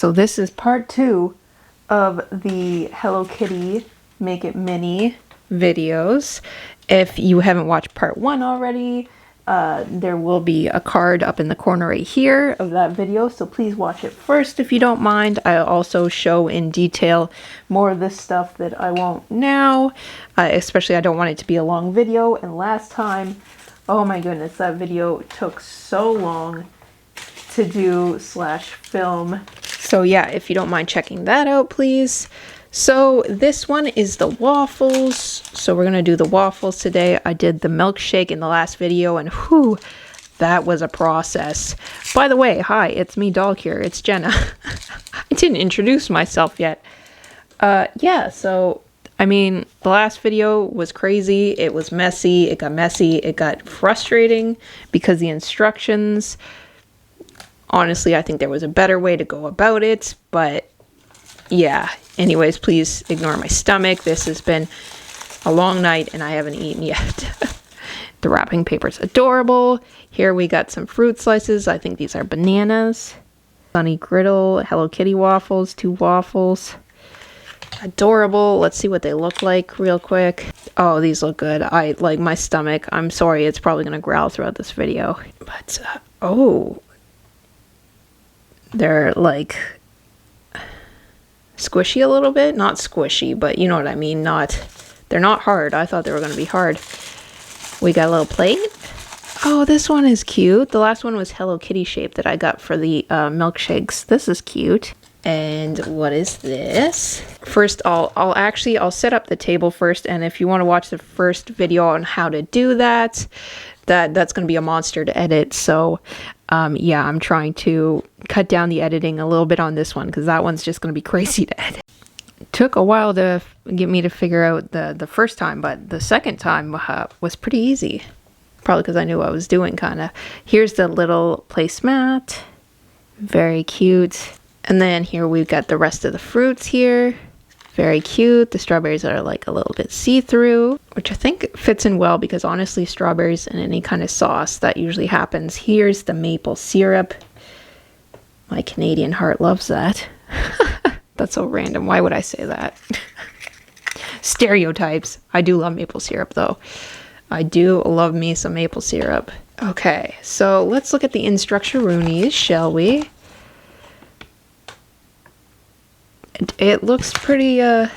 So this is part 2 of the Hello Kitty Make It Mini videos. If you haven't watched part 1 already, there will be a card up in the corner right here of that video, so please watch it first if you don't mind. I'll also show in detail more of this stuff that I won't now, especially I don't want it to be a long video. And last time, oh my goodness, that video took so long to do / film. So yeah, if you don't mind checking that out, please. So this one is the waffles. So we're gonna do the waffles today. I did the milkshake in the last video, and whew, that was a process. By the way, hi, it's me, Doll here. It's Jenna. I didn't introduce myself yet. Yeah, so I mean, the last video was crazy. It was messy. It got messy. It got frustrating because the instructions, honestly, I think there was a better way to go about it, but yeah. Anyways, please ignore my stomach. This has been a long night and I haven't eaten yet. The wrapping paper's adorable. Here we got some fruit slices. I think these are bananas. Sunny griddle, Hello Kitty waffles, 2 waffles. Adorable. Let's see what they look like real quick. Oh, these look good. I like my stomach. I'm sorry, it's probably gonna growl throughout this video. But, oh. They're like squishy a little bit. Not squishy, but you know what I mean. They're not hard. I thought they were going to be hard. We got a little plate. Oh, this one is cute. The last one was Hello Kitty shaped that I got for the milkshakes. This is cute. And what is this? First, I'll set up the table first, and if you want to watch the first video on how to do that, that's going to be a monster to edit. So yeah, I'm trying to cut down the editing a little bit on this one because that one's just going to be crazy to edit. It took a while to get me to figure out the first time, but the second time was pretty easy. Probably because I knew what I was doing, kind of. Here's the little placemat. Very cute. And then here we've got the rest of the fruits here. Very cute. The strawberries are like a little bit see-through, which I think fits in well because honestly, strawberries in any kind of sauce, that usually happens. Here's the maple syrup. My Canadian heart loves that. That's so random. Why would I say that? Stereotypes. I do love maple syrup though. I do love me some maple syrup. Okay, so let's look at the instructions, shall we? It looks pretty, I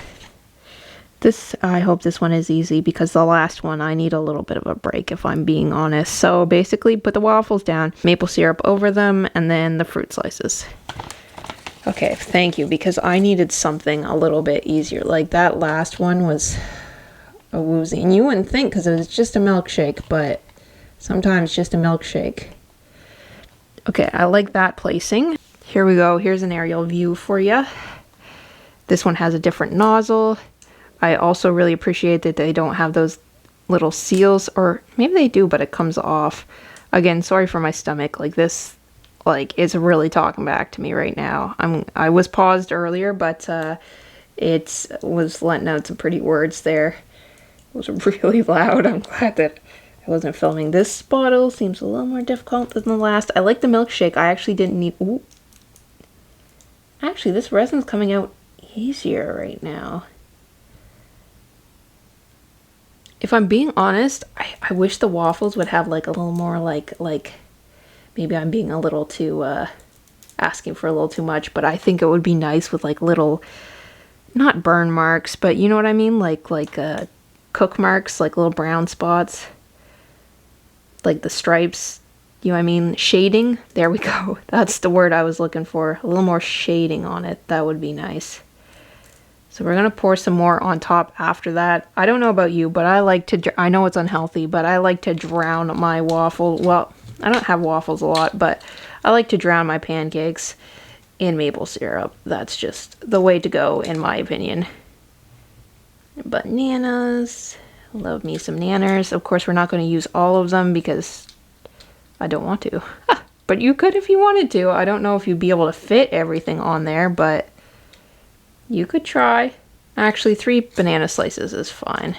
hope this one is easy because the last one I need a little bit of a break if I'm being honest. So basically put the waffles down, maple syrup over them, and then the fruit slices. Okay, thank you, because I needed something a little bit easier. Like that last one was a woozy, and you wouldn't think because it was just a milkshake, but sometimes just a milkshake. Okay, I like that placing. Here we go. Here's an aerial view for you. This one has a different nozzle. I also really appreciate that they don't have those little seals, or maybe they do, but it comes off. Again, sorry for my stomach. Like this, like it's really talking back to me right now. I was paused earlier, but it was letting out some pretty words there. It was really loud. I'm glad that I wasn't filming. This bottle seems a little more difficult than the last. I like the milkshake. I actually didn't need. Ooh. Actually, this resin's coming out easier right now. If I'm being honest, I wish the waffles would have like a little more like maybe I'm being a little too asking for a little too much, but I think it would be nice with like little, not burn marks, but you know what I mean, like cook marks, like little brown spots, like the stripes, you know what I mean, shading. There we go. That's the word I was looking for. A little more shading on it. That would be nice. So we're going to pour some more on top after that. I don't know about you, but I like to, I know it's unhealthy, but I like to drown my waffle. Well, I don't have waffles a lot, but I like to drown my pancakes in maple syrup. That's just the way to go, in my opinion. Bananas. Love me some nanners. Of course, we're not going to use all of them because I don't want to. But you could if you wanted to. I don't know if you'd be able to fit everything on there, but you could try. Actually, 3 banana slices is fine.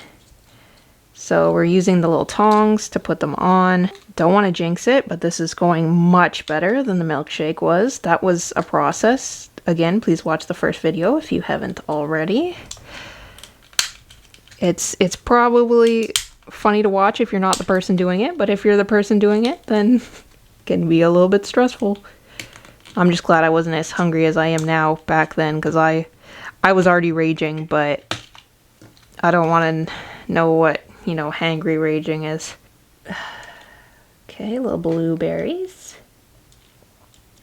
So we're using the little tongs to put them on. Don't want to jinx it, but this is going much better than the milkshake was. That was a process. again, please watch the first video if you haven't already. It's probably funny to watch if you're not the person doing it, but if you're the person doing it, then it can be a little bit stressful. I'm just glad I wasn't as hungry as I am now back then, because I was already raging, but I don't want to know what, you know, hangry raging is. Okay, little blueberries.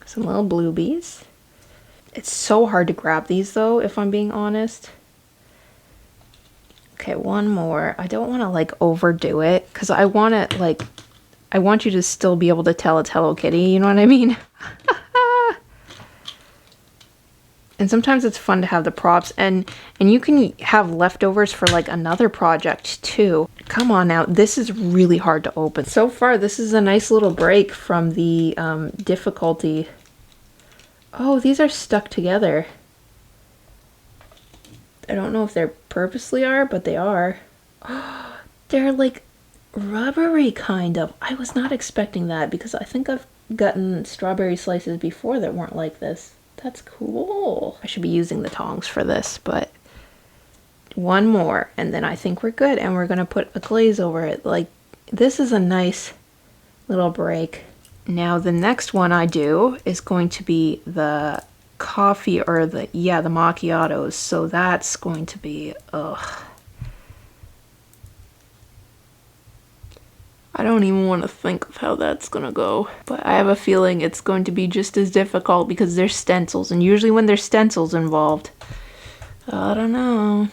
Some little bluebies. It's so hard to grab these though, if I'm being honest. Okay, one more. I don't want to like overdo it, because I want to like, I want you to still be able to tell it's Hello Kitty, you know what I mean? And sometimes it's fun to have the props, and you can have leftovers for like another project too. Come on now, this is really hard to open. So far, this is a nice little break from the difficulty. Oh, these are stuck together. I don't know if they're purposely are, but they are. Oh, they're like rubbery kind of. I was not expecting that, because I think I've gotten strawberry slices before that weren't like this. That's cool. I should be using the tongs for this, but one more and then I think we're good, and we're gonna put a glaze over it. Like, this is a nice little break. Now the next one I do is going to be the coffee, or the macchiatos. So that's going to be, ugh. I don't even want to think of how that's gonna go, but I have a feeling it's going to be just as difficult, because there's stencils, and usually when there's stencils involved, I don't know.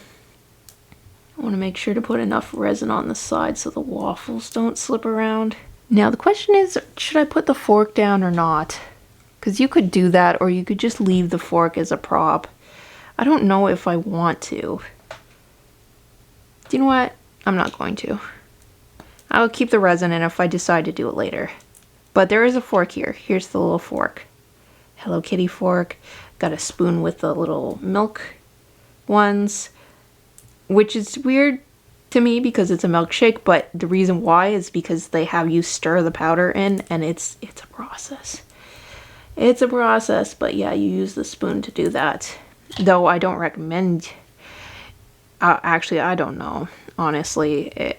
I want to make sure to put enough resin on the side so the waffles don't slip around. Now the question is, should I put the fork down or not? Because you could do that, or you could just leave the fork as a prop. I don't know if I want to. Do you know what? I'm not going to. I'll keep the resin in if I decide to do it later. But there is a fork here. Here's the little fork. Hello Kitty fork. Got a spoon with the little milk ones, which is weird to me because it's a milkshake, but the reason why is because they have you stir the powder in, and it's a process. It's a process, but yeah, you use the spoon to do that. Though I don't recommend, actually, I don't know, honestly.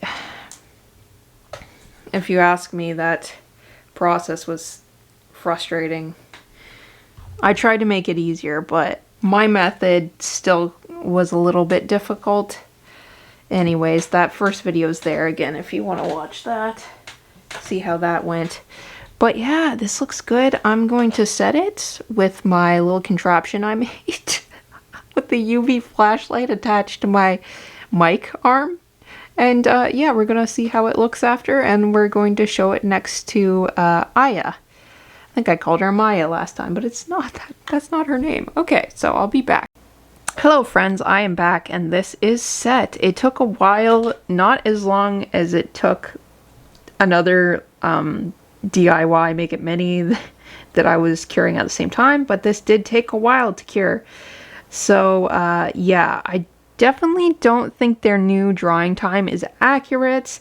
If you ask me, that process was frustrating. I tried to make it easier, but my method still was a little bit difficult. Anyways, that first video is there again if you want to watch that. See how that went. But yeah, this looks good. I'm going to set it with my little contraption I made with the UV flashlight attached to my mic arm. And yeah, we're gonna see how it looks after, and we're going to show it next to Aya. I think I called her Maya last time, but it's not that. That's not her name. Okay, so I'll be back. Hello friends, I am back, and this is set. It took a while, not as long as it took another DIY Make It Mini that I was curing at the same time, but this did take a while to cure. So yeah, I definitely don't think their new drying time is accurate.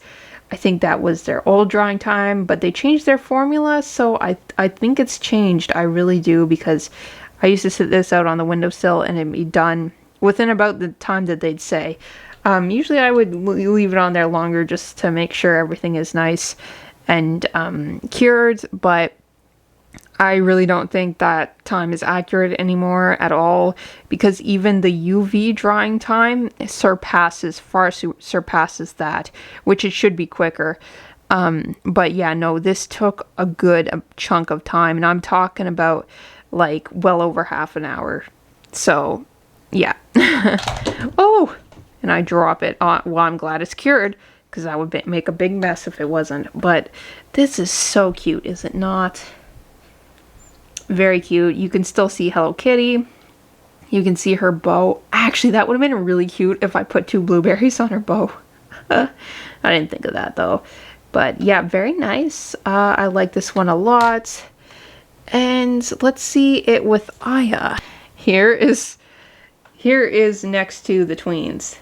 I think that was their old drying time, but they changed their formula, so I think it's changed. I really do, because I used to sit this out on the windowsill and it'd be done within about the time that they'd say. Usually I would leave it on there longer just to make sure everything is nice and cured, but I really don't think that time is accurate anymore at all, because even the UV drying time far surpasses that, which it should be quicker. But yeah, no, this took a good chunk of time, and I'm talking about like well over half an hour. So yeah. Oh, and I drop it on. Well, I'm glad it's cured, because I would make a big mess if it wasn't. But this is so cute, is it not? Very cute. You can still see Hello Kitty. You can see her bow. Actually, that would have been really cute if I put 2 blueberries on her bow. I didn't think of that though. But yeah, very nice. I like this one a lot. And let's see it with Aya. Here is next to the tweens.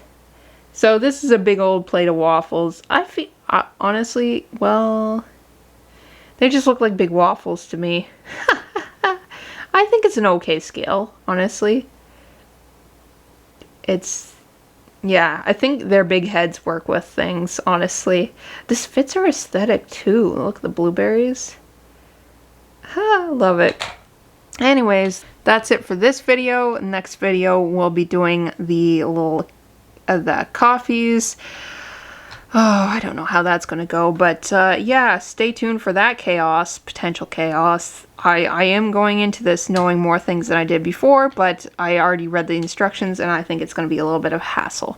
So this is a big old plate of waffles. I feel, honestly, well, they just look like big waffles to me. I think it's an okay scale, honestly. It's, yeah, I think their big heads work with things, honestly. This fits our aesthetic too. Look at the blueberries. Ah, love it. Anyways, that's it for this video. Next video, we'll be doing the little, the coffees. Oh, I don't know how that's going to go, but yeah, stay tuned for that chaos, potential chaos. I am going into this knowing more things than I did before, but I already read the instructions and I think it's going to be a little bit of hassle.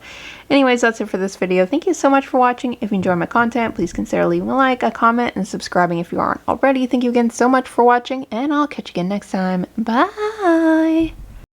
Anyways, that's it for this video. Thank you so much for watching. If you enjoy my content, please consider leaving a like, a comment, and subscribing if you aren't already. Thank you again so much for watching, and I'll catch you again next time. Bye!